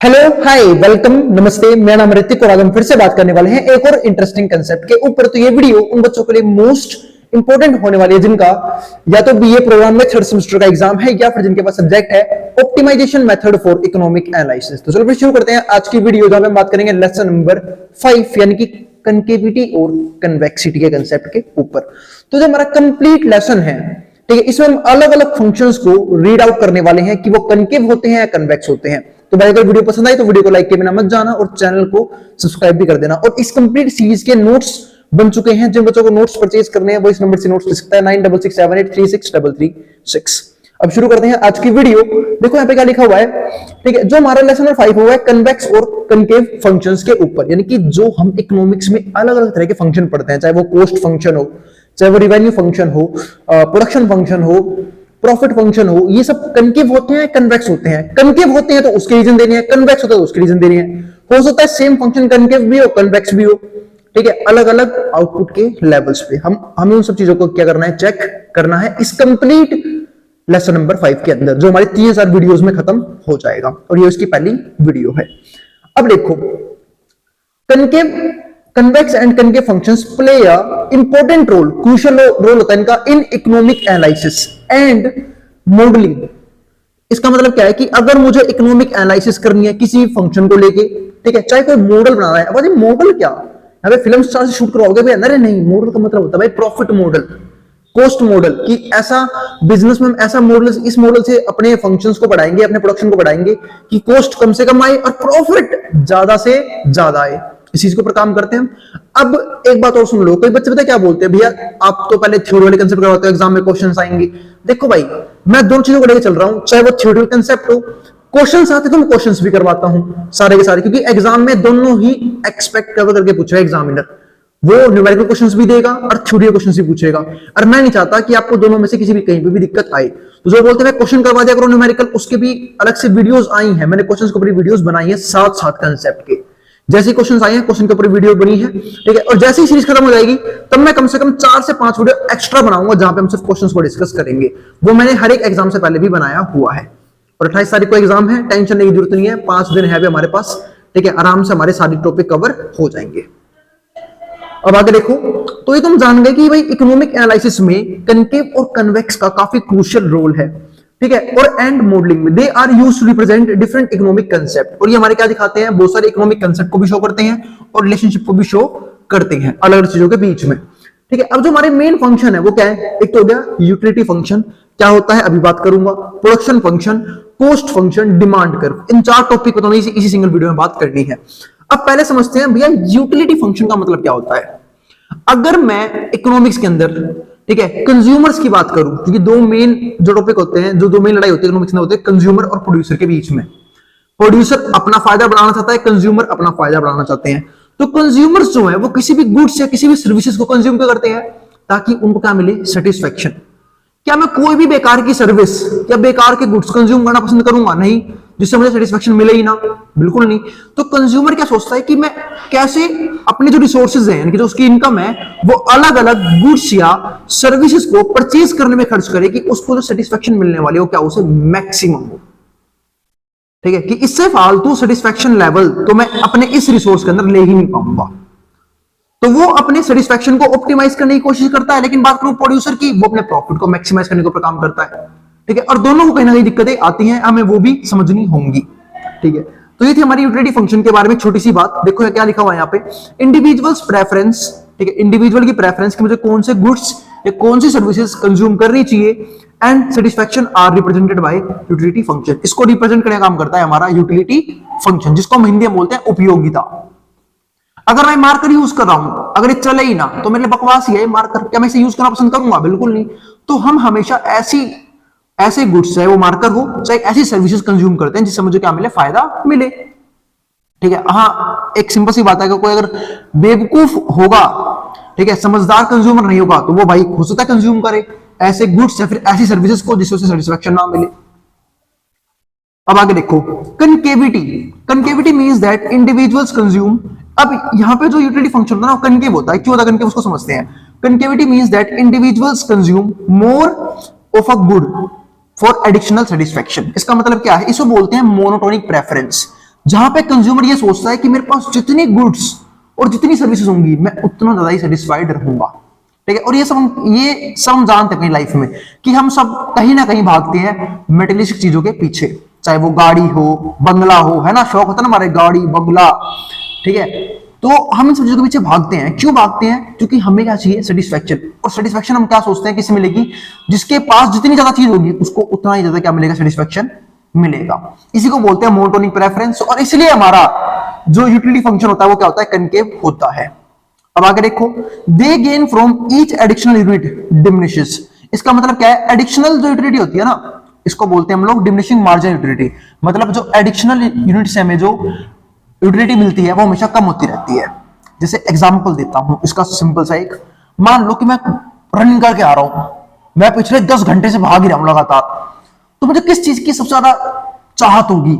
Hello hi welcome नमस्ते। मेरा नाम ऋतिक और आज हम फिर से बात करने वाले हैं एक और इंटरेस्टिंग कंसेप्ट के ऊपर। तो ये वीडियो उन बच्चों के लिए मोस्ट इंपॉर्टेंट होने वाली है जिनका या तो बीए प्रोग्राम में थर्ड सेमेस्टर का एग्जाम है या फिर जिनके पास सब्जेक्ट है optimization method for economic analysis. तो चलो फिर शुरू करते हैं आज की वीडियो जहां हम बात करेंगे लेसन नंबर 5 यानी कि कनकेविटी और कन्वेक्सिटी के कंसेप्ट के ऊपर। तो जो हमारा कंप्लीट लेसन है, ठीक है, इसमें हम अलग अलग फंक्शंस को रीड आउट करने वाले हैं कि वो कनकेव होते हैं या कन्वेक्स होते हैं। तो भाई अगर वीडियो पसंद आई तो वीडियो को लाइक के बिना मत जाना और चैनल को सब्सक्राइब भी कर देना। और इस कंप्लीट सीरीज के नोट्स बन चुके हैं, जिन बच्चों को नोट्स परचेज करने हैं वो इस नंबर से नोट्स ले सकता है 9667836336। अब शुरू करते हैं आज की वीडियो। देखो यहाँ पे क्या लिखा हुआ है, ठीक है, जो हमारा लेसन नंबर 5 हुआ है कन्वेक्स और कनकेव फंक्शंस के ऊपर, यानी कि जो हम इकोनॉमिक्स में अलग अलग तरह के फंक्शन पढ़ते हैं, चाहे वो कॉस्ट फंक्शन हो, चाहे वो रिवेन्यू फंक्शन हो, प्रोडक्शन फंक्शन हो, प्रॉफिट फंक्शन हो, ये सब कनकेव होते हैं कन्वेक्स होते हैं। कनकेव होते हैं तो उसके रीजन देने हैं, कन्वेक्स होता है तो उसके रीजन देने हैं। हो सकता है सेम फंक्शन कनकेव भी हो कन्वेक्स भी हो, ठीक है, अलग अलग आउटपुट के लेवल्स पे। हमें उन सब चीजों को क्या करना है, चेक करना है इस कंप्लीट लेसन नंबर 5 के अंदर, जो हमारी 3000 वीडियोस में खत्म हो जाएगा और ये उसकी पहली वीडियो है। अब देखो, concave convex and concave functions play a important role, crucial role होता है इनका in economic analysis and modelling. इसका मतलब क्या है कि अगर मुझे इकोनॉमिक एनालिसिस करनी है किसी फंक्शन को लेके, ठीक है, चाहे कोई मॉडल बनाना है। अब मॉडल क्या, यहाँ पे फिल्म स्टार से शूट करवाओगे भाई, अरे नहीं, मॉडल का मतलब होता है भाई प्रॉफिट मॉडल, कॉस्ट मॉडल, कि ऐसा बिजनेस में ऐसा मॉडल, इस मॉडल से अपने फंक्शंस को बढ़ाएंगे, अपने प्रोडक्शन को बढ़ाएंगे कि कॉस्ट कम से कम आए और प्रॉफिट ज्यादा से ज्यादा आए। इस चीज के ऊपर काम करते हैं। अब एक बात और सुन लो, कई बच्चे पता क्या बोलते हैं, भैया आप तो पहले थ्योरी वाले कंसेप्ट करवाते हो, एग्जाम में क्वेश्चंस आएंगे। देखो भाई, मैं दोनों चीजों को लेकर चल रहा हूं, चाहे वो थ्योरी कंसेप्ट हो, क्वेश्चंस आते तो मैं क्वेश्चंस भी करवाता हूं सारे के सारे, क्योंकि एग्जाम में दोनों ही एक्सपेक्ट करके पूछेगा एग्जामिनर। वो न्यूमेरिकल क्वेश्चंस भी देगा और थ्योरी क्वेश्चंस भी पूछेगा, और मैं नहीं चाहता कि आपको दोनों में से किसी भी कहीं पे भी दिक्कत आए। तो जो बोलते हैं क्वेश्चन करवा दिया करो न्यूमेरिकल, उसके भी अलग से वीडियोस आई हैं, मैंने क्वेश्चंस के ऊपर वीडियोस बनाई है साथ साथ कंसेप्ट के। जैसे क्वेश्चंस आए हैं क्वेश्चन के ऊपर वीडियो बनी है, ठीक है, और जैसे ही सीरीज खत्म हो जाएगी तब मैं कम से कम 4 से 5 वीडियो एक्स्ट्रा बनाऊंगा जहां पे हम सिर्फ क्वेश्चंस को डिस्कस करेंगे। वो मैंने हर एक एग्जाम से पहले भी बनाया हुआ है। और 28 तारीख को एग्जाम है, टेंशन लेने की जरूरत नहीं है, 5 दिन है भी हमारे पास, ठीक है, आराम से हमारे सारे टॉपिक कवर हो जाएंगे। अब आगे देखो, तो ये तुम जान गए कि भाई इकोनॉमिक एनालिसिस में कनकेव और कन्वेक्स का काफी क्रूशियल रोल है, ठीक है, और एंड मॉडलिंग में they are used to represent different economic concept. और ये हमारे क्या दिखाते हैं, बहुत सारे इकोनॉमिक कांसेप्ट को भी शो करते हैं और रिलेशनशिप को भी शो करते हैं अलग अलग चीजों के बीच में, ठीक है। अब जो हमारे मेन फंक्शन है वो क्या है, एक तो हो गया यूटिलिटी फंक्शन, क्या होता है अभी बात करूंगा, production function, cost function, demand curve. इन 4 टॉपिक को तो इसी सिंगल वीडियो में बात करनी है। अब पहले समझते हैं भैया यूटिलिटी फंक्शन का मतलब क्या होता है। अगर मैं इकोनॉमिक्स के अंदर, ठीक है, कंज्यूमर्स की बात करूं, क्योंकि दो मेन जो टॉपिक होते हैं, जो दो मेन लड़ाई होती है इकोनॉमिक्स में, होते हैं कंज्यूमर और प्रोड्यूसर के बीच में। प्रोड्यूसर अपना फायदा बढ़ाना चाहता है, कंज्यूमर अपना फायदा बढ़ाना चाहते हैं। तो कंज्यूमर्स जो है वो किसी भी गुड्स या किसी भी सर्विसेज को कंज्यूम करते हैं ताकि उनको क्या मिले, सेटिस्फेक्शन। क्या मैं कोई भी बेकार की सर्विस या बेकार के गुड्स कंज्यूम करना पसंद करूंगा? नहीं, जिससे मुझे सेटिस्फेक्शन मिले ही ना, बिल्कुल नहीं। तो कंज्यूमर क्या सोचता है कि मैं कैसे अपने जो रिसोर्सेज हैं, यानी कि जो उसकी इनकम है, वो अलग अलग गुड्स या सर्विसेज को परचेज करने में खर्च करे कि उसको जो सेटिस्फेक्शन मिलने वाली हो क्या उसे मैक्सिमम हो, ठीक है, कि इससे फालतू सेटिस्फेक्शन लेवल तो मैं अपने इस रिसोर्स के अंदर ले ही नहीं पाऊंगा। तो वो अपने सेटिस्फेक्शन को ऑप्टिमाइज करने की कोशिश करता है। लेकिन बात करूं प्रोड्यूसर की, वो अपने प्रॉफिट को मैक्सिमाइज करने के ऊपर काम करता है, ठीक है, और दोनों को कहीं ना कहीं दिक्कतें आती हैं, हमें वो भी समझनी होंगी, ठीक है। तो ये थी हमारी यूटिलिटी फंक्शन के बारे में छोटी सी बात। देखो क्या लिखा हुआ है यहाँ पे, इंडिविजुअल्स प्रेफरेंस, ठीक है, इंडिविजुअल की प्रेफरेंस कि मुझे कौन से गुड्स या कौन सी सर्विसेज कंज्यूम करनी चाहिए, and satisfaction are represented by utility function. इसको रिप्रेजेंट करने का काम करता है हमारा यूटिलिटी फंक्शन, जिसको हम हिंदी में बोलते हैं उपयोगिता। अगर मैं मार्कर यूज कर रहा हूं, अगर ये चले ही ना तो मेरे लिए बकवास ही है मार्कर, क्या मैं इसे यूज करना पसंद करूंगा? बिल्कुल नहीं। तो हम हमेशा ऐसे गुड्स, चाहे वो मार्कर हो, चाहे ऐसी सर्विसेज कंज्यूम करते हैं जिससे मुझे क्या मिले, फायदा मिले, ठीक है। हाँ, एक सिंपल सी बात है कि कोई अगर बेवकूफ होगा, ठीक है, समझदार कंज्यूमर नहीं होगा, तो वो भाई हो सकता है कंज्यूम करे ऐसे गुड्स या फिर ऐसी सर्विसेज को जिससे उसे सेटिस्फेक्शन ना मिले। अब आगे देखो, concavity. Concavity means that individuals consume. अब यहां पे जो यूटिलिटी फंक्शन होता है ना, कनकेव होता है। क्यों होता है कनकेव, उसको समझते हैं। Concavity means that individuals consume more of a good for additional satisfaction. इसका मतलब क्या है, इसको बोलते हैं मोनोटोनिक प्रेफरेंस। जहां पे कंज्यूमर ये सोचता है कि मेरे पास जितनी गुड्स और जितनी सर्विसेज होंगी मैं उतना ज्यादा ही सेटिस्फाइड रहूंगा, ठीक है। और ये सब हम जानते हैं अपनी लाइफ में कि हम सब कहीं ना कहीं भागते हैं मेटेरियलिस्टिक चीजों के पीछे, चाहे वो गाड़ी हो, बंगला हो, है ना, शौक होता है ना हमारे गाड़ी बंगला, ठीक है। तो हम इन सब चीजों के पीछे भागते हैं, क्यों भागते हैं? क्योंकि हमें क्या चाहिए? सेटिस्फैक्शन। और सेटिस्फैक्शन हम क्या सोचते हैं किससे मिलेगी? जिसके पास जितनी ज्यादा चीज होगी उसको उतना ही ज्यादा क्या मिलेगा? सेटिस्फैक्शन मिलेगा। इसी को बोलते हैं मोनोटोनिक प्रेफरेंस। और इसलिए हमारा जो यूटिलिटी फंक्शन होता है वो क्या होता है? कनकेव होता है। अब आगे देखो, दे gain from each additional unit diminishes. इसका मतलब क्या है? एडिशनल जो यूटिलिटी होती है ना, इसको बोलते हैं हम लोग डिमिनिशिंग मार्जिनल यूटिलिटी। मतलब जो एडिशनल यूनिट से हमें जो यूटिलिटी मिलती है वो हमेशा कम होती रहती है। जैसे एग्जांपल देता हूं इसका, सिंपल सा एक, मान लो कि मैं रनिंग करके आ रहा हूं, मैं पिछले 10 घंटे से भाग ही रहा हूं लगातार, तो मुझे किस चीज की सबसे ज्यादा चाहत होगी?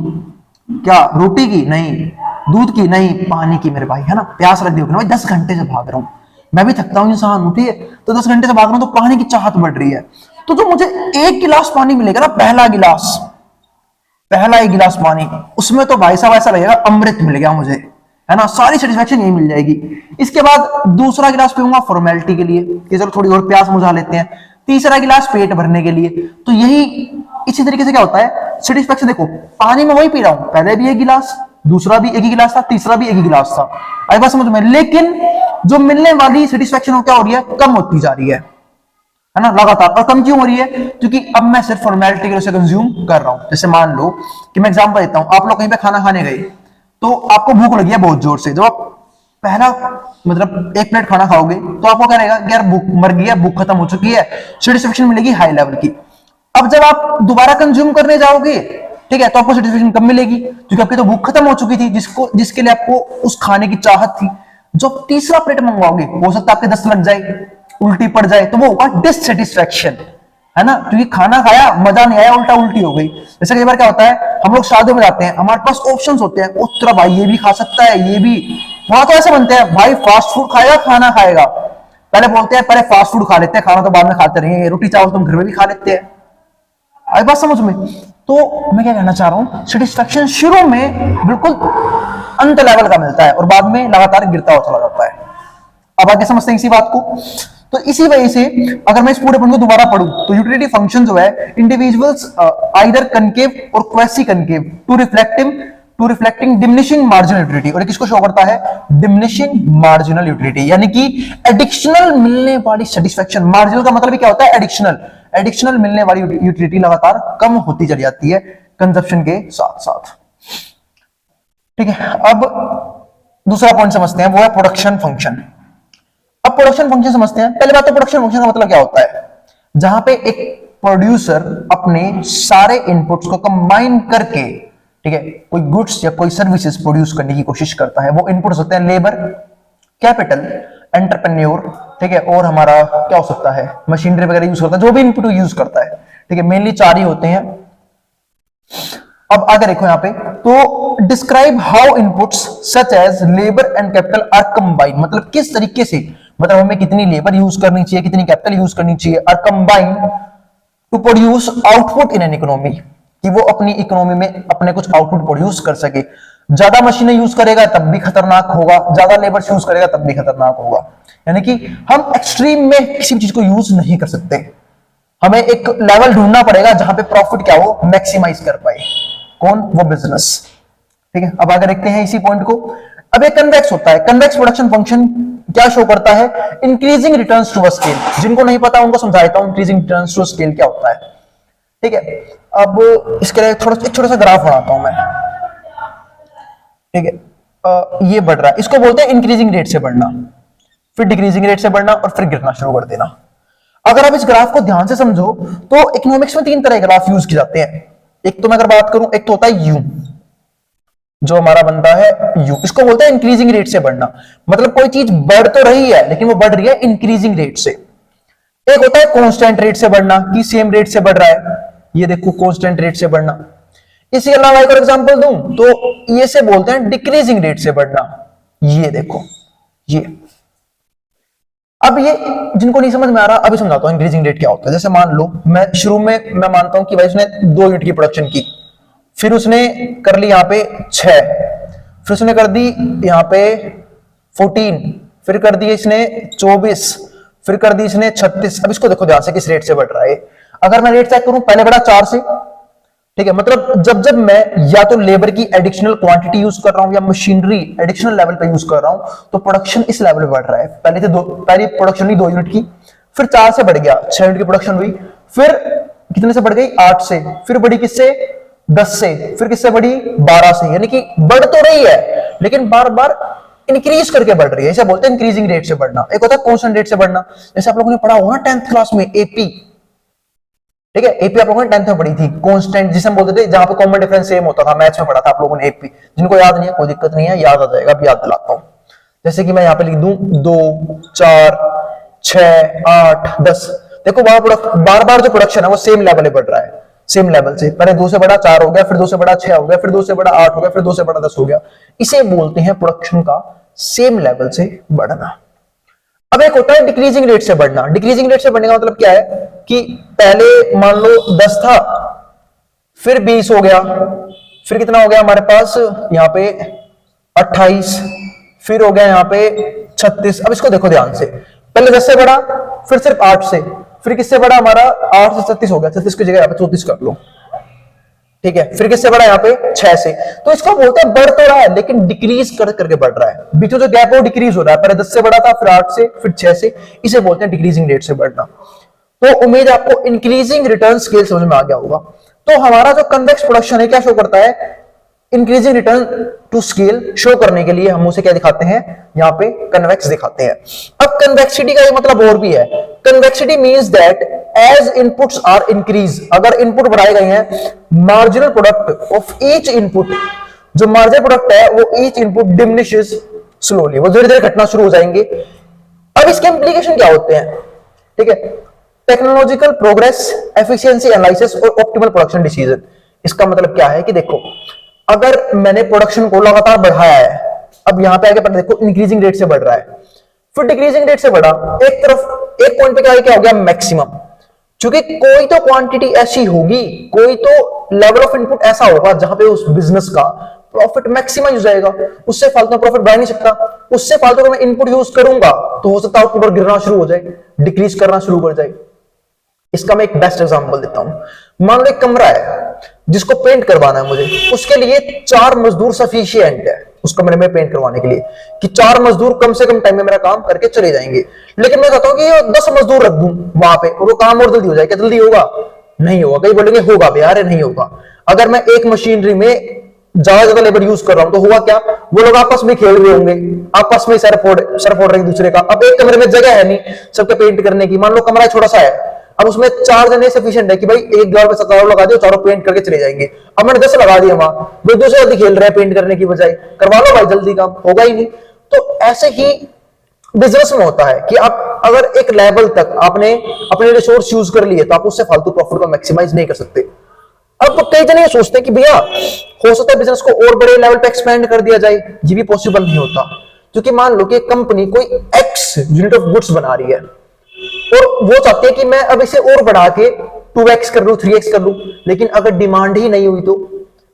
क्या रोटी की? नहीं। दूध की? नहीं। पानी की मेरे भाई, है ना, प्यास लग रही होगी ना भाई, 10 घंटे से भाग रहा हूं, मैं भी थकता हूं इंसान हूं, ठीक है, तो 10 घंटे से भाग रहा हूं तो पानी की चाहत बढ़ रही है। तो जो मुझे 1 गिलास पानी मिलेगा ना, पहला एक गिलास पानी, उसमें तो भाई साहब ऐसा लगेगा अमृत मिल गया मुझे, है ना, सारी सेटिस्फैक्शन यही मिल जाएगी। इसके बाद दूसरा गिलास पीऊंगा फॉर्मेलिटी के लिए कि चलो थोड़ी और प्यास बुझा लेते हैं। तीसरा गिलास पेट भरने के लिए। तो यही इसी तरीके से क्या होता है? सेटिस्फैक्शन देखो, पानी में वही पी रहा हूं, पहले भी 1 गिलास, दूसरा भी 1 ही गिलास था, तीसरा भी 1 ही गिलास था, आई बात समझ में। लेकिन जो मिलने वाली सेटिस्फैक्शन हो क्या हो रही है? कम होती जा रही है ना, लगातार। और कम क्यों हो रही है? क्योंकि अब मैं सिर्फ फॉर्मेलिटी के लिए कंज्यूम कर रहा हूं। जैसे मान लो कि मैं एग्जांपल देता हूं, आप लोग कहीं पे खाना खाने गए तो आपको भूख लगी है बहुत जोर से। जब आप पहला मतलब 1 प्लेट खाना खाओगे तो आपको क्या रहेगा? यार भूख मर गई है, भूख खत्म हो चुकी है, सेटिस्फैक्शन मिलेगी हाई लेवल की। अब जब आप दोबारा कंज्यूम करने जाओगे, ठीक है, तो आपको सेटिस्फैक्शन कम मिलेगी क्योंकि आपकी तो भूख खत्म हो चुकी थी, जिसके लिए आपको उस खाने की चाहत थी। जब तीसरा प्लेट मंगवाओगे हो सकता है आपके दस्त लग जाए, उल्टी पड़ जाए, तो वो होगा डिससेटिस्फैक्शन, है ना, क्योंकि खाना खाया मजा नहीं आया, उल्टा उल्टी हो गई। जैसे कई बार क्या होता है, हम लोग शादी में जाते हैं, हमारे पास ऑप्शंस होते हैं, उत्तरा भाई ये भी खा सकता है, ये भी। वहां तो ऐसे बनते हैं, भाई फास्ट फूड खाएगा खाना खाएगा, पहले बोलते हैं पहले फास्ट फूड खा लेते हैं, खाना तो बाद में खाते रहेंगे, रोटी चावल तुम घर में भी खा लेते हैं। आई बात समझ में? तो मैं क्या कहना चाह रहा हूं, सेटिस्फैक्शन शुरू में बिल्कुल अंत लेवल का मिलता है और बाद में लगातार गिरता हुआ चला जाता है। अब आगे समझते हैं इसी बात को। तो इसी वजह से अगर मैं इस पूरे पॉइंट को दोबारा पढ़ूं तो यूटिलिटी फंक्शन जो है, इंडिविजुअल्स आइदर कनकेव और quasi concave to reflecting diminishing marginal utility. और किसको शो करता है? डिमिनिशिंग मार्जिनल यूटिलिटी, यानी कि एडिशनल मिलने वाली सेटिस्फैक्शन। मार्जिनल का मतलब क्या होता है? एडिशनल मिलने वाली यूटिलिटी लगातार कम होती चली जाती है कंजप्शन के साथ साथ, ठीक है। अब दूसरा पॉइंट समझते हैं, वो है प्रोडक्शन फंक्शन। अब प्रोडक्शन फंक्शन समझते हैं। पहले बात तो प्रोडक्शन फंक्शन का मतलब क्या होता है? जहां पे एक प्रोड्यूसर अपने सारे इनपुट्स को कंबाइन करके, ठीक है, कोई गुड्स या कोई सर्विसेज प्रोड्यूस करने की कोशिश करता है। वो इनपुट्स होते हैं लेबर, कैपिटल, एंटरप्रेन्योर, ठीक है, और हमारा क्या हो सकता है? मशीनरी वगैरह यूज करता है, जो भी इनपुट यूज करता है, ठीक है, मेनली 4 ही होते हैं। अब आगे देखो यहां पे, तो describe how inputs such as labour and capital are combined. मतलब किस तरीके से, मतलब हमें कितनी लेबर यूज करनी चाहिए, कितनी कैपिटल यूज करनी चाहिए, are combined to produce output in an economy, कि वो अपनी इकोनॉमी में अपने कुछ आउटपुट प्रोड्यूस कर सके। ज्यादा मशीनें यूज करेगा तब भी खतरनाक होगा, ज्यादा लेबर यूज करेगा तब भी खतरनाक होगा। यानी कि हम एक्सट्रीम में किसी भी चीज को यूज नहीं कर सकते, हमें एक लेवल ढूंढना पड़ेगा जहां पे प्रॉफिट क्या हो, मैक्सिमाइज कर पाए। कौन? वो बिजनेस, ठीक है। अब आगे देखते हैं इसी पॉइंट को। अब एक कन्वेक्स होता है। कन्वेक्स प्रोडक्शन फंक्शन क्या शो करता है? Increasing returns to a scale. जिनको नहीं पता उनको समझा देता हूं, increasing returns to a scale क्या होता है, ठीक है। अब इसके लिए एक छोटा सा ग्राफ बनाता हूं मैं, ठीक है। ये बढ़ रहा है, इसको बोलते हैं इंक्रीजिंग रेट से बढ़ना, फिर डिक्रीजिंग रेट से बढ़ना और फिर गिरना शुरू कर देना। अगर आप इस ग्राफ को ध्यान से समझो तो इकोनॉमिक्स में 3 तरह के ग्राफ यूज किए जाते हैं। एक तो मैं अगर बात करूं, एक तो होता है यू, जो हमारा बनता है यू, इसको बोलते हैं इंक्रीजिंग रेट से बढ़ना। मतलब कोई चीज बढ़ तो रही है लेकिन वो बढ़ रही है इंक्रीजिंग रेट से। एक होता है कांस्टेंट रेट से बढ़ना, कि सेम रेट से बढ़ रहा है, ये देखो कांस्टेंट रेट से बढ़ना। इसके अलावा एक और एग्जांपल दूं तो ये से बोलते हैं डिक्रीजिंग रेट से बढ़ना, ये देखो ये। अब ये जिनको नहीं समझ में आ रहा अभी समझाता हूं इंक्रीजिंग रेट क्या होता है। जैसे मान लो मैं शुरू में मैं मानता हूं कि भाई उसने 2 यूनिट की प्रोडक्शन की, फिर उसने कर ली यहाँ पे 6, फिर उसने कर दी यहाँ पे 14, फिर कर दी इसने 24, फिर कर दी इसने 36। अब इसको देखो ध्यान से किस रेट से बढ़ रहा है। अगर मैं रेट चेक करूं, पहले बढ़ा 4 से, ठीक है, मतलब जब जब मैं या तो लेबर की एडिशनल क्वांटिटी यूज कर रहा हूं या मशीनरी एडिशनल लेवल पे यूज कर रहा हूं, तो प्रोडक्शन इस लेवल पे बढ़ रहा है। पहली प्रोडक्शन हुई 2 यूनिट की, फिर 4 से बढ़ गया, 6 यूनिट की प्रोडक्शन हुई, फिर कितने से बढ़ गई, 8 से, फिर बढ़ी किससे, 10 से, फिर किससे बढ़ी, 12 से। यानी कि बढ़ तो रही है लेकिन बार बार इंक्रीज करके बढ़ रही है। ऐसा बोलते हैं इंक्रीजिंग रेट से बढ़ना। एक होता है कांस्टेंट रेट से बढ़ना, जैसे आप लोगों ने पढ़ा होगा ना 10th क्लास में एपी, ठीक है, एपी आप लोगों ने 10th में पढ़ी थी, कांस्टेंट जिसे हम बोलते थे, जहां पे कॉमन डिफरेंस सेम होता था, मैथ्स में पढ़ा था आप लोगों ने एपी। जिनको याद नहीं है कोई दिक्कत नहीं है, याद आ जाएगा, अब याद दिलाता हूं। जैसे कि मैं यहां पे लिख दूं 2, 4, 6, 8, 10। देखो बार बार जो प्रोडक्शन है वो सेम लेवल पे बढ़ रहा है, सेम लेवल से। पहले 2 से बड़ा 4 हो गया, फिर 2 से बड़ा 6 हो गया, फिर 2 से बड़ा 8 हो गया, फिर 2 से बड़ा 10 हो गया। इसे बोलते हैं प्रोडक्शन का सेम लेवल से बढ़ना। अब एक होता है डिक्रीजिंग रेट से बढ़ना। डिक्रीजिंग रेट से बढ़ने का मतलब क्या है कि पहले मान लो 10 था, फिर 20 हो गया, फिर कितना हो गया हमारे पास यहां पे 28, फिर हो गया यहां पे 36। अब इसको देखो ध्यान से, पहले 10 से बढ़ा, फिर सिर्फ 8 से, फिर किससे बढ़ा हमारा 8 से 36 हो गया, 36 की जगह यहां पे 34 कर लो, ठीक है, फिर किससे बढ़ा यहाँ पे 6 से। तो इसका बोलते हैं बढ़ तो रहा है लेकिन डिक्रीज करके बढ़ रहा है, बीच में जो गैप है वो डिक्रीज हो रहा है। पहले 10 से बढ़ा था, फिर 8 से, फिर 6 से, इसे बोलते हैं डिक्रीजिंग रेट से बढ़ना। तो उम्मीद है आपको इंक्रीजिंग रिटर्न स्केल समझ में आ गया होगा। तो हमारा जो कन्वेक्स प्रोडक्शन है क्या शो करता है, increasing return to scale show करने के लिए हम उसे क्या दिखाते हैं, यहाँ पे कन्वेक्स दिखाते हैं। अब कन्वेक्सिटी का ये मतलब और भी है। Convexity means that as inputs are increase, अगर इनपुट बढ़ाए गए हैं, marginal product of each input, जो मार्जिनल प्रोडक्ट है वो ईच इनपुट डिमिनिशेस स्लोली, वो धीरे धीरे घटना शुरू हो जाएंगे। अब इसके इंप्लीकेशन क्या होते हैं, ठीक है, टेक्नोलॉजिकल प्रोग्रेस, एफिशिएंसी एनालिसिस और ऑप्टिमल प्रोडक्शन डिसीजन। इसका मतलब क्या है कि देखो, अगर मैंने प्रोडक्शन को लगातार बढ़ाया है, अब यहां पे आगे पर देखो इंक्रीजिंग रेट से बढ़ रहा है, फिर डिक्रीजिंग रेट से बढ़ा, एक तरफ एक पॉइंट पे क्या हो गया मैक्सिमम। क्योंकि कोई तो क्वांटिटी ऐसी होगी, कोई तो लेवल ऑफ इनपुट ऐसा होगा जहां पे उस बिजनेस का प्रॉफिट मैक्सिमाइज हो जाएगा, उससे फालतू प्रॉफिट बढ़ नहीं सकता। उससे फालतू अगर मैं इनपुट यूज करूंगा तो हो सकता है आउटपुट गिरना शुरू हो जाए, डिक्रीज करना शुरू कर जाए। इसका मैं एक बेस्ट एग्जांपल देता हूं। मान लो एक कमरा है जिसको पेंट करवाना है मुझे, उसके लिए 4 मजदूर सफिशिएंट है उस कमरे में पेंट करवाने के लिए, कि 4 मजदूर कम से कम टाइम में मेरा काम करके चले जाएंगे। लेकिन मैं चाहता हूं कि 10 मजदूर रख दूं वहां पे और वो काम और जल्दी हो जाए। क्या जल्दी होगा? नहीं होगा। कई बोलेंगे होगा यार, नहीं होगा। अगर मैं एक मशीनरी में ज्यादा लेबर यूज कर रहा हूं तो हुआ क्या, वो लोग आपस में खेल रहे होंगे, आपस में सर फोड़ रहे दूसरे का। अब एक कमरे में जगह है नहीं सबके पेंट करने की। मान लो कमरा छोटा सा है, अब उसमें 4 जने सफिशिएंट है कि भाई एक दीवार पे 17 लगा दियो, चारों पेंट करके चले जाएंगे। अब मैंने 10 लगा दिया वहां, वो दूसरे जल्दी खेल रहे हैं पेंट करने की बजाय, करवा लो भाई जल्दी, काम होगा ही नहीं। तो ऐसे ही बिजनेस में होता है कि आप अगर एक लेवल तक आपने अपने रिसोर्स यूज कर लिए तो आप उससे फालतू प्रॉफिट को मैक्सिमाइज नहीं कर सकते। अब तो कई जने ये सोचते हैं कि भैया हो सकता है बिजनेस को और बड़े लेवल पे एक्सपेंड कर दिया जाए, ये भी पॉसिबल नहीं होता। क्योंकि मान लो कि एक कंपनी कोई एक्स यूनिट ऑफ गुड्स बना रही है और वो चाहते हैं कि मैं अब इसे और बढ़ा के 2x कर लूं, 3x कर लूं, लेकिन अगर डिमांड ही नहीं हुई तो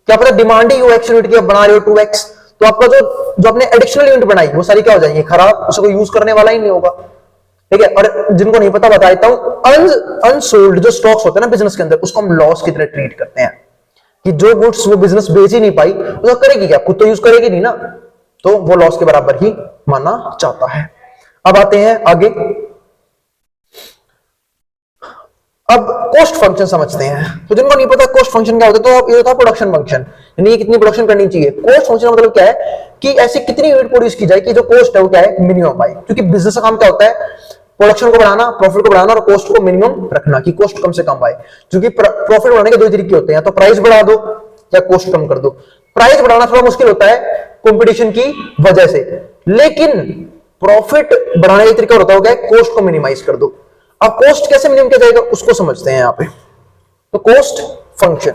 क्या पता डिमांड ही हो x यूनिट की, अब बना रहे हो 2x, तो आपका जो आपने एडिशनल यूनिट बनाई वो सारी क्या हो जाएंगी, खराब, उसको यूज करने वाला ही नहीं होगा। ठीक है। और जिनको नहीं पता बता देता हूं, अनसोल्ड जो स्टॉक्स होते हैं ना बिजनेस के अंदर, उसको हम लॉस की तरह ट्रीट करते हैं कि जो गुड्स वो बिजनेस बेच ही नहीं पाई तो करेगी क्या, खुद तो यूज करेगी नहीं ना, तो वो लॉस के बराबर ही मानना चाहता है। अब आते हैं आगे, अब कॉस्ट फंक्शन समझते हैं। तो जिनको नहीं पता कॉस्ट फंक्शन क्या होता है, तो ये होता है प्रोडक्शन फंक्शन, यानी ये कितनी प्रोडक्शन करनी चाहिए। कॉस्ट फंक्शन मतलब क्या है कि ऐसी कितनी यूनिट प्रोड्यूस की जाए कि जो कॉस्ट है वो क्या है, मिनिमम आए। क्योंकि बिजनेस का काम क्या होता है, प्रोडक्शन को बढ़ाना, प्रॉफिट को बढ़ाना और कॉस्ट को मिनिमम रखना कि कॉस्ट कम से कम आए। क्योंकि प्रॉफिट बढ़ाने के 2 तरीके होते हैं, या तो प्राइस बढ़ा दो या कॉस्ट कम कर दो। प्राइस बढ़ाना थोड़ा मुश्किल होता है कंपटीशन की वजह से, लेकिन प्रॉफिट बढ़ाने का तरीका होता है कॉस्ट को मिनिमाइज कर दो। अब कॉस्ट कैसे मिनिमम किया जाएगा उसको समझते हैं यहां पे। तो कॉस्ट फंक्शन,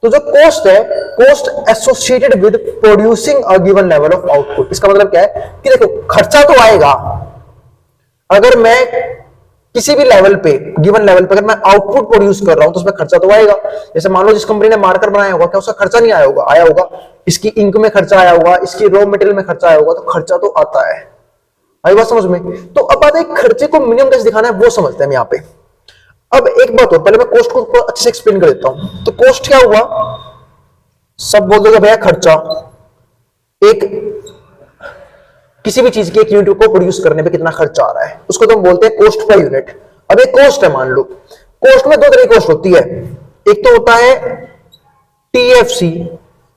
तो जो कॉस्ट है, cost associated with producing a given level of output. इसका मतलब क्या है कि देखो खर्चा तो आएगा, अगर मैं किसी भी लेवल पे, गिवन लेवल पे अगर मैं आउटपुट प्रोड्यूस कर रहा हूं तो उसमें खर्चा तो आएगा। जैसे मान लो जिस कंपनी ने मार्कर बनाया होगा, क्या उसका खर्चा नहीं आया होगा? आया होगा। इसकी इंक में खर्चा आया होगा, इसकी रॉ मटेरियल में खर्चा आया होगा, तो खर्चा तो आता है। आई बात समझ में? तो अब बात है खर्चे को मिनिमम कैसे दिखाना है वो समझते हैं यहाँ पे। अब एक बात और, पहले मैं कॉस्ट को अच्छे से एक्सप्लेन कर देता हूं। तो कॉस्ट क्या हुआ? सब बोल दोगे भैया खर्चा, एक किसी भी चीज की एक यूनिट को प्रोड्यूस करने पे कितना खर्चा आ रहा है, उसको तो हम बोलते हैं कॉस्ट पर यूनिट। अब एक कॉस्ट है, मान लो कॉस्ट में दो तरह की कॉस्ट होती है। एक तो होता है टीएफसी,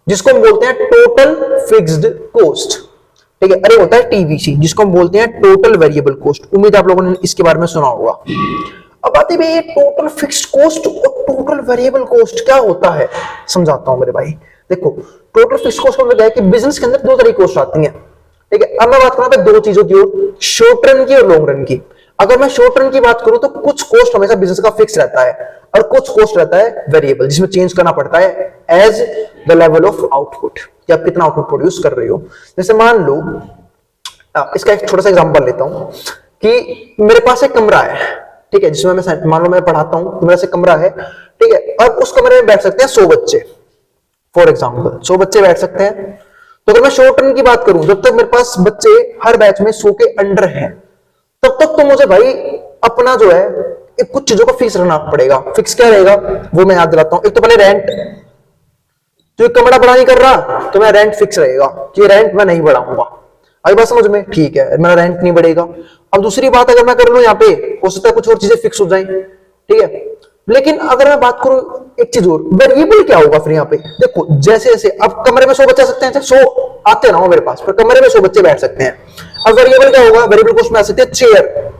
जिसको हम बोलते हैं टोटल फिक्स्ड कॉस्ट, ठीक है। अरे होता है टीवीसी, जिसको हम बोलते हैं टोटल वेरिएबल कॉस्ट। उम्मीद आप लोगों ने इसके बारे में सुना होगा। अब आते हैं टोटल फिक्स्ड कॉस्ट और टोटल वेरिएबल कॉस्ट क्या होता है, समझाता हूं मेरे भाई। देखो टोटल फिक्स्ड कॉस्ट का मतलब है कि बिजनेस के अंदर दो तरह की कॉस्ट आती है, ठीक है। अब मैं बात करूं दो चीजों की, शॉर्ट रन की और लॉन्ग रन की। अगर मैं शॉर्ट रन की बात करूं तो कुछ कॉस्ट हमेशा बिजनेस का फिक्स रहता है और कुछ कॉस्ट रहता है वेरिएबल, जिसमें चेंज करना पड़ता है as the level of output, कि आप कितना आउटपुट प्रोड्यूस कर रहे हो। जैसे मान लो इसका एक छोटा सा एग्जांपल लेता हूं कि मेरे पास एक कमरा है, ठीक है, जिसमें मैं मान लो मैं पढ़ाता हूं, तो मेरा से कमरा है, ठीक है। अब उस कमरे में बैठ सकते हैं 100 बच्चे, फॉर एग्जाम्पल 100 बच्चे बैठ सकते हैं। तो अगर मैं शॉर्ट रन की बात करूं, जब तक मेरे पास बच्चे हर बैच में 100 के अंडर हैं, तब तक तो मुझे भाई अपना जो है कुछ चीजों को फिक्स रखना पड़ेगा। फिक्स क्या रहेगा वो मैं याद दिलाता हूं। एक तो पहले रेंट, जो कमरा बड़ा नहीं कर रहा तो मेरा रेंट फिक्स रहेगा कि रेंट मैं नहीं बढ़ाऊंगा। अभी बात समझ में? ठीक है, मेरा रेंट नहीं बढ़ेगा। अब दूसरी बात अगर मैं कर लूं, यहाँ पे हो सकता है कुछ और चीजें फिक्स हो जाए, ठीक है। लेकिन अगर मैं बात करूं एक चीज और, वेरिएबल क्या होगा फिर यहाँ पे? देखो जैसे जैसे अब कमरे में 100 बच्चे आ सकते हैं, 100 आते ना हो मेरे पास, पर कमरे में 100 बच्चे बैठ सकते हैं। अब वेरिएबल क्या होगा? वेरिएबल कॉस्ट में आ सकते हैं चेयर,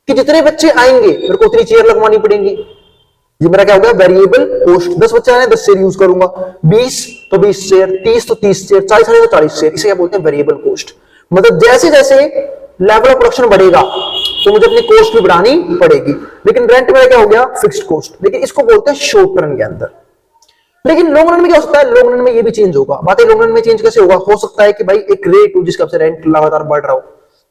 कि जितने बच्चे आएंगे मेरे को उतनी चेयर लगवानी पड़ेगी। ये मेरा क्या होगा? Variable cost. 10 बच्चे आए 10 चेयर यूज करूंगा, 20 तो 20 चेयर, 30 तो 30 चेयर, 40 आए तो 40 चेयर। इसे क्या बोलते हैं? Variable cost. मतलब जैसे जैसे लेवल ऑफ प्रोडक्शन बढ़ेगा तो मुझे अपनी कॉस्ट भी बढ़ानी पड़ेगी। लेकिन रेंट मेरा क्या हो गया? Fixed cost. लेकिन इसको बोलते हैं शॉर्ट रन के अंदर। लेकिन लॉन्ग रन में क्या हो सकता है? लॉन्ग रन में ये भी चेंज होगा। बात है लॉन्ग रन में चेंज कैसे होगा? हो सकता है कि भाई एक रेट हो जिसका आपसे रेंट लगातार बढ़ रहा हो,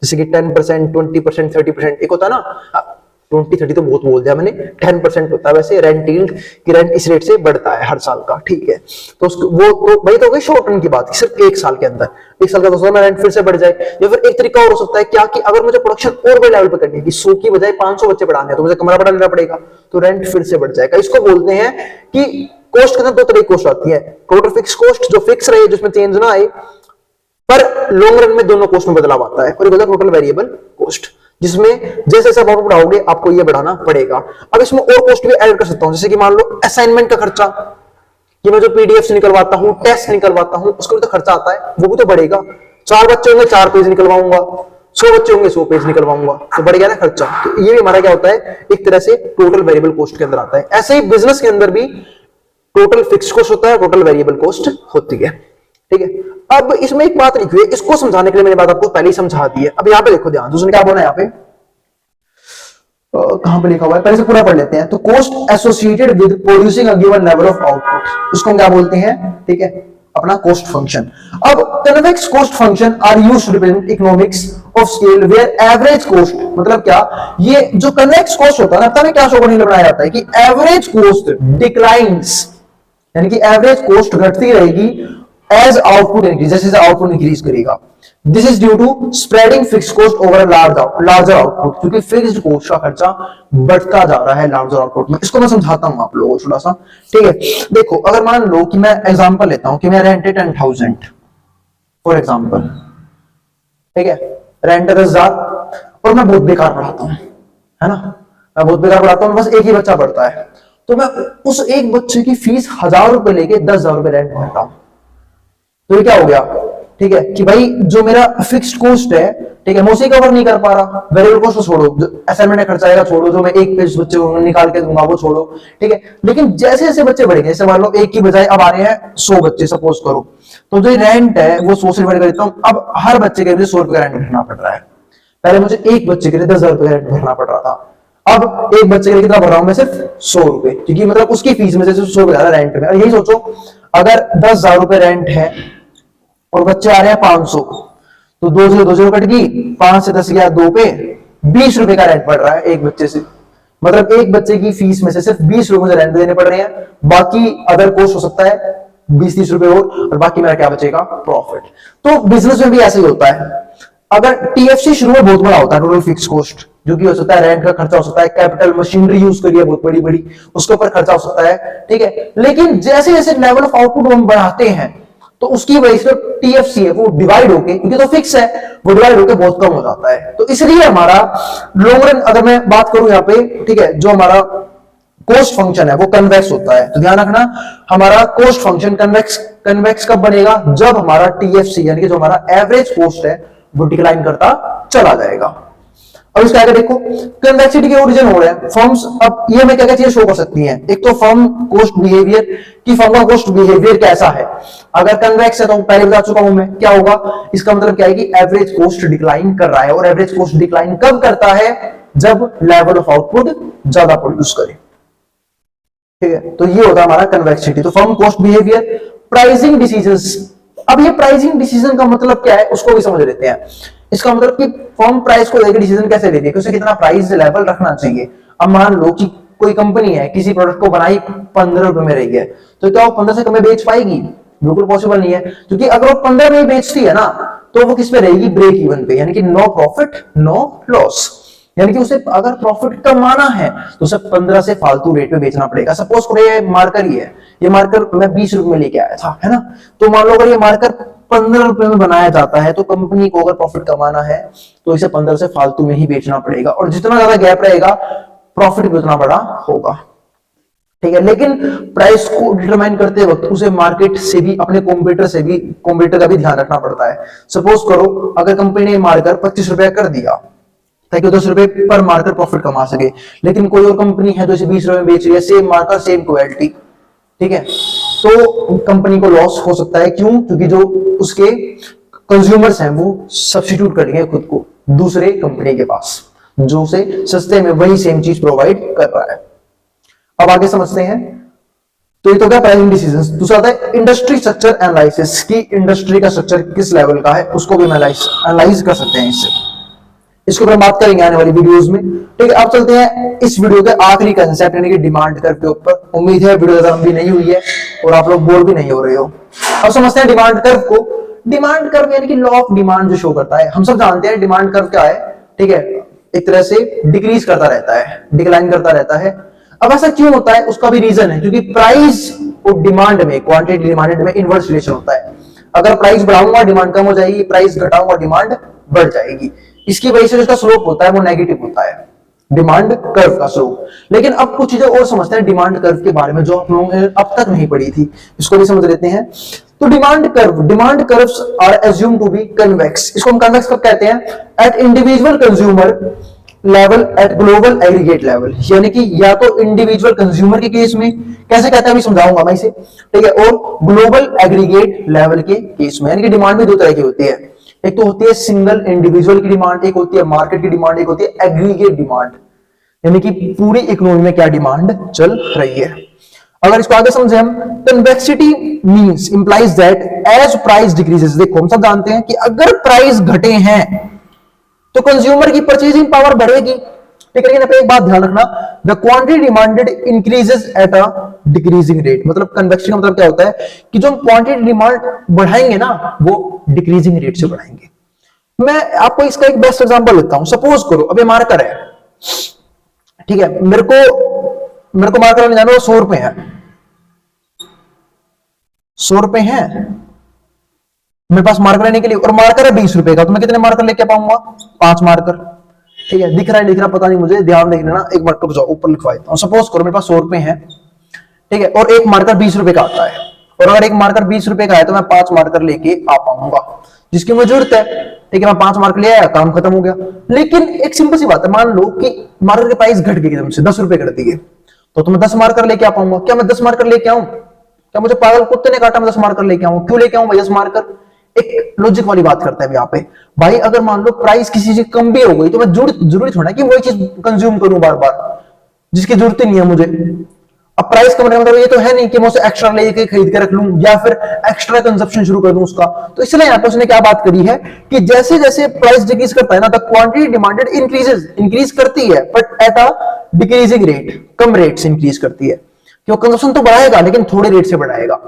जैसे कि 10%, 20%, 30%। एक होता है ना 20-30 तो बहुत बोल दिया मैंने, 10% होता है वैसे रेंट यील्ड, कि रेंट इस रेट से बढ़ता है हर साल का, ठीक है। तो वो तो भाई तो हो गई शॉर्ट रन की बात, सिर्फ एक साल के अंदर। एक साल का तो मैं रेंट फिर से बढ़ जाए। या फिर एक तरीका और हो सकता है क्या, कि अगर मुझे प्रोडक्शन और बड़े लेवल पे करनी है, कि 100 की बजाय 500 बच्चे बढ़ाने हैं, तो मुझे कमरा बड़ा लेना पड़ेगा, तो रेंट फिर से बढ़ जाएगा। इसको बोलते हैं कि कॉस्ट के अंदर दो तरह की कॉस्ट आती है। टोटल फिक्स कॉस्ट जो फिक्स रहे, जिसमें चेंज ना आए, पर लॉन्ग रन में दोनों कॉस्ट में बदलाव आता है। और एक टोटल वेरिएबल कॉस्ट, जिसमें जैसे जैसे आप बढ़ाओगे आपको ये बढ़ाना पड़ेगा। अब इसमें और कॉस्ट भी ऐड कर सकता हूं, जैसे कि मान लो असाइनमेंट का खर्चा, कि मैं जो पीडीएफ निकलवाता हूं, टेस्ट निकलवाता हूं, उसको भी तो खर्चा आता है, वो भी तो बढ़ेगा। 4 बच्चे होंगे 4 पेज निकलवाऊंगा, 100 बच्चे होंगे 100 पेज निकलवाऊंगा, तो बढ़ गया ना खर्चा। तो ये भी हमारा क्या होता है? एक तरह से टोटल वेरिएबल कॉस्ट के अंदर आता है। ऐसे ही बिजनेस के अंदर भी टोटल फिक्स कॉस्ट होता है, टोटल वेरिएबल कॉस्ट होती है, ठीक है। अब इसमें एक बात लिखी है, इसको समझाने के लिए मैंने बात आपको पहले ही समझा दी है। अब यहाँ पे देखो ध्यान, दूसरे क्या बोला यहाँ पे, कहां पे लिखा हुआ है, पहले से पूरा पढ़ लेते हैं। तो cost associated with producing a given level of output, इसको हम क्या बोलते हैं? ठीक है, अपना कॉस्ट फंक्शन। अब convex cost function are used to represent economics of scale where average cost, मतलब क्या, ये जो कन्वेक्स कॉस्ट होता है ना, पता नहीं क्या शो करने बनाया जाता है कि एवरेज कॉस्ट डिक्लाइंस, यानी कि एवरेज कॉस्ट घटती रहेगी एज आउटपुट इंक्रीज, जैसे आउटपुट इंक्रीज करेगा। This is due to spreading fixed cost over larger output, क्योंकि फिक्स्ड कॉस्ट का खर्चा बढ़ता जा रहा है लार्जर आउटपुट में। इसको मैं समझाता हूं आप लोगों को थोड़ा सा, ठीक है। देखो अगर मान लो कि मैं एग्जांपल लेता हूं कि मैं रेंट है 10,000 फॉर एग्जांपल, ठीक है, रेंट 10,000 और मैं बहुत बेकार पढ़ाता हूं, है ना, मैं बहुत बेकार पढ़ाता हूं, बस एक ही बच्चा पढ़ता है, तो मैं उस एक बच्चे की फीस 1,000 रुपए लेके 10,000 रुपए रेंट भरता हूं। तो ये क्या हो गया, ठीक है, कि भाई जो मेरा फिक्स्ड कॉस्ट है, ठीक है, मैं उसे कवर नहीं कर पा रहा। वेरिएबल कॉस्ट छोड़ो, जो असाइनमेंट का खर्चा आएगा छोड़ो, जो मैं एक पेज बच्चे को निकाल के दूंगा वो छोड़ो, ठीक है। लेकिन जैसे जैसे बच्चे बढ़ेंगे, जैसे मान लो एक की बजाय अब आ रहे हैं 100 बच्चे सपोज करो, तो जो रेंट है वो 100 से डिवाइड कर देता हूं। अब हर बच्चे के लिए 100 रुपए रेंट भरना पड़ रहा है। पहले मुझे एक बच्चे के लिए 10,000 रुपए रेंट भरना पड़ रहा था, अब एक बच्चे के लिए कितना भर रहा हूं मैं? सिर्फ 100 रुपए, क्योंकि मतलब उसकी फीस में से 100 रुपए ज्यादा रेंट में। यही सोचो अगर 10,000 रुपए रेंट है और बच्चे आ रहे हैं 500, तो 2 से 2 कट गई, 5 से 10 गया 2 पे, 20 रुपए का रेंट पड़ रहा है एक बच्चे से, मतलब एक बच्चे की फीस में से सिर्फ 20 रुपए मुझे रेंट देने पड़ रहे हैं, बाकी अदर कॉस्ट हो सकता है 20-30 रुपए और बाकी मेरा क्या बचेगा, प्रॉफिट। तो बिजनेस में भी ऐसे ही होता है। अगर टीएफसी शुरू में बहुत बड़ा होता है, टोटल फिक्स कॉस्ट, जो कि हो सकता है रेंट का खर्चा हो सकता है, कैपिटल मशीनरी यूज करिए बहुत बड़ी बड़ी, उसके ऊपर खर्चा हो सकता है, ठीक है। लेकिन जैसे जैसे लेवल ऑफ आउटपुट हम बढ़ाते हैं तो उसकी वजह से टीएफसी है वो डिवाइड होके, क्योंकि तो फिक्स है, वो डिवाइड होके बहुत कम हो जाता है। तो इसलिए हमारा लॉन्ग रन, अगर मैं बात करूं यहाँ पे, ठीक है, जो हमारा कोस्ट फंक्शन है वो कन्वेक्स होता है। तो ध्यान रखना, हमारा कोस्ट फंक्शन कन्वेक्स कब बनेगा, जब हमारा टीएफसी यानी कि जो हमारा एवरेज कोस्ट है वो डिक्लाइन करता चला जाएगा। अब इसका आगे देखो, कन्वेक्सिटी के ओरिजिन हो रहे हैं फर्म्स। अब ये हमें क्या क्या चीजें शो कर सकती हैं, एक तो फर्म कोस्ट बिहेवियर, कि फर्म का कोस्ट बिहेवियर कैसा है। अगर कन्वेक्स है तो पहले बता चुका हूं मैं, क्या होगा, इसका मतलब क्या है कि एवरेज कोस्ट डिक्लाइन कर रहा है। और एवरेज कोस्ट डिक्लाइन कब करता है, जब लेवल ऑफ आउटपुट ज्यादा प्रोड्यूस करे, ठीक है। तो ये होता है हमारा कन्वेक्सिटी। तो firm cost behaviour, pricing decisions. अब ये प्राइसिंग डिसीजन का मतलब क्या है उसको भी समझ लेते हैं। इसका मतलब कि फर्म प्राइस को लेकर डिसीजन कैसे लेती है कि उसे कितना प्राइस लेवल रखना चाहिए। अब मान लो कि कोई कंपनी है, किसी प्रोडक्ट को बनाई 15 रुपए में रही है, तो क्या वो 15 से कम में बेच पाएगी, बिल्कुल पॉसिबल नहीं है। क्योंकि अगर वो 15 में बेचती है ना, तो वो किस पे रहेगी, ब्रेक इवन पे, यानी कि नो प्रॉफिट नो लॉस। यानी कि उसे अगर प्रॉफिट कमाना है तो उसे 15 से फालतू रेट पे बेचना पड़ेगा। सपोज करो ये मार्कर ही है, ये मार्कर मैं 20 रुपए में लेके आया था, है ना। तो मान लो अगर ये मार्कर 15 रुपए में बनाया जाता है, तो कंपनी को अगर प्रॉफिट कमाना है तो इसे 15 से फालतू में ही बेचना पड़ेगा, और जितना ज्यादा गैप रहेगा प्रॉफिट भी उतना बड़ा होगा, ठीक है। लेकिन प्राइस को डिटरमाइन करते वक्त उसे मार्केट से भी, अपने कॉम्पिटिटर का भी ध्यान रखना पड़ता है। सपोज करो अगर कंपनी ने मार्कर 25 रुपया कर दिया ताकि 10 रुपए पर मार्कर प्रॉफिट कमा सके, लेकिन कोई और कंपनी है जो इसे 20 रुपए में बेच रही है, सेम मार्कर सेम क्वालिटी, ठीक है, तो कंपनी को लॉस हो सकता है। क्यों, क्योंकि जो उसके कंज्यूमर्स हैं वो सब्स्टिट्यूट करेंगे खुद को दूसरे कंपनी के पास जो उसे सस्ते में वही सेम चीज प्रोवाइड कर रहा है। अब आगे समझते हैं। तो ये तो क्या, प्राइसिंग डिसीजंस। दूसरा आता है इंडस्ट्री स्ट्रक्चर एनालिसिस, की इंडस्ट्री का स्ट्रक्चर किस लेवल का है उसको भी एनालाइज कर सकते हैं इससे। इसके ऊपर हम बात करेंगे आने वाली वीडियोस में, ठीक है। अब चलते हैं इस वीडियो के आखिरी कंसेप्ट यानी कि डिमांड कर्व के ऊपर। उम्मीद है वीडियो ज्यादा लंबी नहीं हुई है और आप लोग बोर भी नहीं हो रहे हो। अब समझते हैं डिमांड कर्व को। डिमांड कर्व यानी कि लॉ ऑफ डिमांड जो शो करता है। हम सब जानते हैं डिमांड कर्व क्या है, ठीक है, एक तरह से डिक्रीज करता रहता है, डिक्लाइन करता रहता है। अब ऐसा क्यों होता है, उसका भी रीजन है, क्योंकि प्राइस और डिमांड में, क्वांटिटी डिमांड में इनवर्स रिलेशन होता है। अगर प्राइस बढ़ाऊंगा डिमांड कम हो जाएगी, प्राइस घटाऊंगा डिमांड बढ़ जाएगी। इसकी वजह से इसका स्लोप होता है वो नेगेटिव होता है, डिमांड कर्व का स्लोप। लेकिन अब कुछ चीजें और समझते हैं डिमांड कर्व के बारे में जो आप लोगों ने अब तक नहीं पढ़ी थी, इसको भी समझ लेते हैं। तो demand curves are assume to be convex. इसको हम कन्वेक्स कब कहते हैं, at individual consumer level, at global aggregate level. यानी कि या तो इंडिविजुअल कंज्यूमर के केस में, कैसे कहते हैं अभी समझाऊंगा मैं इसे, ठीक है, और ग्लोबल एग्रीगेट लेवल के केस में। यानी कि डिमांड भी दो तरह की होती है, एक तो होती है सिंगल इंडिविजुअल की डिमांड, एक होती है मार्केट की डिमांड, एक होती है एग्रीगेट डिमांड, यानी कि पूरी इकोनॉमी में क्या डिमांड चल रही है। अगर इसको आगे समझे हम, convexity means implies that as price decreases. देखो हम सब जानते हैं कि अगर प्राइस घटे हैं तो कंज्यूमर की परचेजिंग पावर बढ़ेगी, ठीक है। लेकिन एक बात ध्यान रखना, the quantity demanded increases at a decreasing rate. मतलब कन्वेक्शन का मतलब क्या होता है कि जो हम क्वांटिटी डिमांड बढ़ाएंगे ना वो डिक्रीजिंग रेट से बढ़ाएंगे। मैं आपको इसका एक बेस्ट एग्जांपल लेता हूं। सपोज करो अब ये मार्कर है, ठीक है, मेरे को मार्कर लेने जाना 100 रुपए है, 100 रुपए है मेरे पास मार्कर लेने के लिए, और मार्कर है 20 रुपए का, तो मैं कितने मार्कर लेके पाऊंगा, 5 मार्कर, ठीक है। दिख रहा है पता नहीं मुझे, ध्यान देख लेना, एक बार रुक जाओ ऊपर लिखवा देता हूं। सपोज करो मेरे पास 100 रुपए है, ठीक है, और एक मार्कर 20 रुपए का आता है, और अगर एक मार्कर 20 रुपए का है तो मैं 5 मार्कर लेके आ पाऊंगा जिसकी मुझे जरूरत है, ठीक है। मैं 5 मार्कर ले आया, काम खत्म हो गया। लेकिन एक सिंपल सी बात है, मान लो कि मार्कर के प्राइस घट गई एकदम से, 10 रुपए कर दिए, तो मैं 10 मार्कर लेके आ पाऊंगा। क्या मैं 10 मार्कर लेके आऊं, क्या मुझे पागल कुत्ते ने काटा मैं 10 मार्कर लेके आऊं, क्यों लेके आऊं भाई 10 मार्कर। एक लॉजिक वाली बात करते हैं यहाँ पे भाई, अगर मान लो प्राइस किसी चीज कम भी हो गई तो मैं जरूरी थोड़ा कि वही चीज कंज्यूम करूं बार बार जिसकी जरूरत ही नहीं है मुझे। अब प्राइस कम रहने का मतलब ये तो है नहीं कि मैं उसे एक्स्ट्रा लेके खरीद के रख लूं या फिर एक्स्ट्रा कंजप्शन शुरू कर दूं उसका। तो इसलिए यहां पर उसने क्या बात करी है कि जैसे जैसे प्राइस डिक्रीज करता है ना, the quantity demanded increases, increase करती है but at a decreasing rate, come rate से इंक्रीज करती है। क्यों? कंजप्शन तो बढ़ाएगा लेकिन थोड़े रेट से बढ़ाएगा।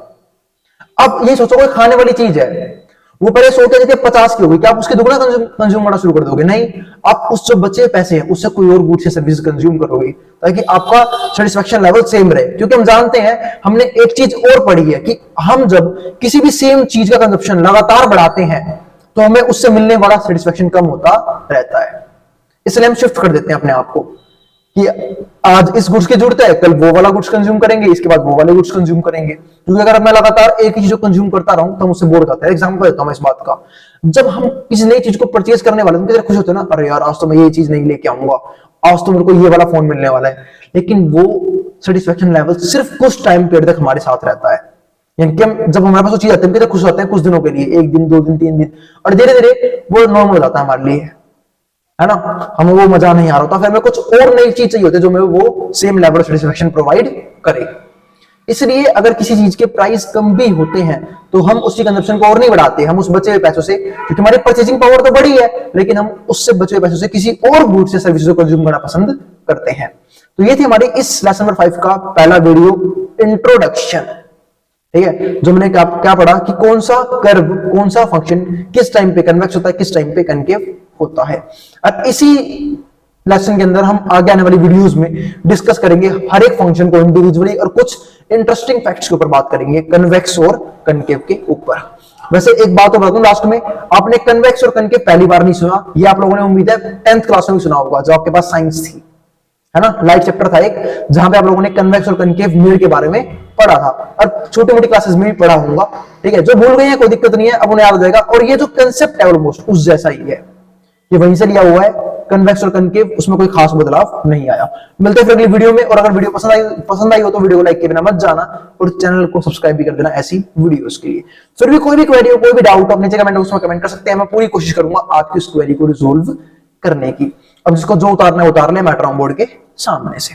अब ये सोचो कोई खाने वाली चीज है, वो पहले 100 के जगह 50 की होगी, क्या आप उसके दुगना कंज्यूम करना शुरू कर दोगे? नहीं, आप उस जो बचे पैसे हैं उससे कोई और गुड्स या सर्विस कंज्यूम करोगे ताकि आपका सेटिस्फेक्शन लेवल सेम रहे। क्योंकि हम जानते हैं, हमने एक चीज और पढ़ी है कि हम जब किसी भी सेम चीज का कंजप्शन लगातार बढ़ाते हैं तो हमें उससे मिलने वाला सेटिस्फेक्शन कम होता रहता है। इसलिए हम शिफ्ट कर देते हैं अपने आप को कि आज इस गुड्स की जरूरत है, कल वो वाला गुड्स कंज्यूम करेंगे, इसके बाद वो वाले गुड्स कंज्यूम करेंगे। क्योंकि अगर मैं लगातार एक ही चीज को कंज्यूम करता रहूं तो मुझसे बोर हो जाता है। एग्जांपल देता हूं मैं इस बात का, जब हम किसी नई चीज को परचेज करने वाले हैं तो खुश होते हैं ना, अरे यार आज तो मैं ये चीज नहीं लेके आऊंगा, आज तो मेरे को ये वाला फोन मिलने वाला है। लेकिन वो सेटिस्फेक्शन लेवल सिर्फ कुछ टाइम पीरियड तक हमारे साथ रहता है। यानी कि हम जब हमारे पास वो चीज आती है खुश होते हैं कुछ दिनों के लिए, 1 दिन 2 दिन 3 दिन, और धीरे धीरे वो नॉर्मल हो जाता है हमारे लिए, है ना। हमें वो मजा नहीं आ रहा होता, फिर हमें कुछ और नई चीज चाहिए होती है जो हमें वो same level of satisfaction provide करे। इसलिए अगर किसी चीज के प्राइस कम भी होते हैं तो हम उसकी कंजप्शन को और नहीं बढ़ाते, हम उस बचे हुए पैसों से, क्योंकि हमारी परचेजिंग पावर तो बढ़ी है, लेकिन हम उससे बचे हुए पैसों से किसी और गुड्स या सर्विसेज को कंज्यूम करना पसंद करते हैं। तो ये थी हमारी इस लेसन नंबर 5 का पहला वीडियो, इंट्रोडक्शन। ठीक है, जो मैंने क्या पढ़ा कि कौन सा कर्व, कौन सा फंक्शन किस टाइम पे कन्वेक्स होता है, किस टाइम पे कनकेव होता है। अब इसी लेसन के अंदर हम आगे आने वाली वीडियोस में डिस्कस करेंगे हर एक फंक्शन को इंडिविजुअली और कुछ इंटरेस्टिंग फैक्ट्स के ऊपर बात करेंगे, कन्वेक्स और कनकेव के ऊपर। वैसे एक बात और बता दूं लास्ट में, आपने कन्वेक्स और कनकेव पहली बार नहीं सुना, ये आप लोगों ने उम्मीद है 10th क्लास में भी सुना होगा, जो आपके पास साइंस थी, है ना। लाइट चैप्टर था एक, जहां पे आप लोगों ने कन्वेक्स और कनकेव मिरर के बारे में पढ़ा था, और छोटी मोटी क्लासेस में भी पढ़ा होगा। ठीक है, जो भूल गए हैं कोई दिक्कत नहीं है, अब उन्हें याद हो जाएगा। और ये जो कंसेप्ट है ऑलमोस्ट उस जैसा ही है, ये वहीं से लिया हुआ है, कन्वेक्स और कनकेव, उसमें कोई खास बदलाव नहीं आया। मिलते हैं फिर अगली वीडियो में, और अगर वीडियो पसंद आई हो तो वीडियो को लाइक किए बिना मत जाना, और चैनल को सब्सक्राइब भी कर देना ऐसी वीडियोस के लिए। फिर भी कोई भी क्वेरी हो, कोई भी डाउट हो, अपने कमेंट बॉक्स में कमेंट कर सकते हैं, मैं पूरी कोशिश करूंगा आपकी उस क्वेरी को रिजोल्व करने की। अब जिसको जो उतारना है उतार ले, मैं बोर्ड के सामने से।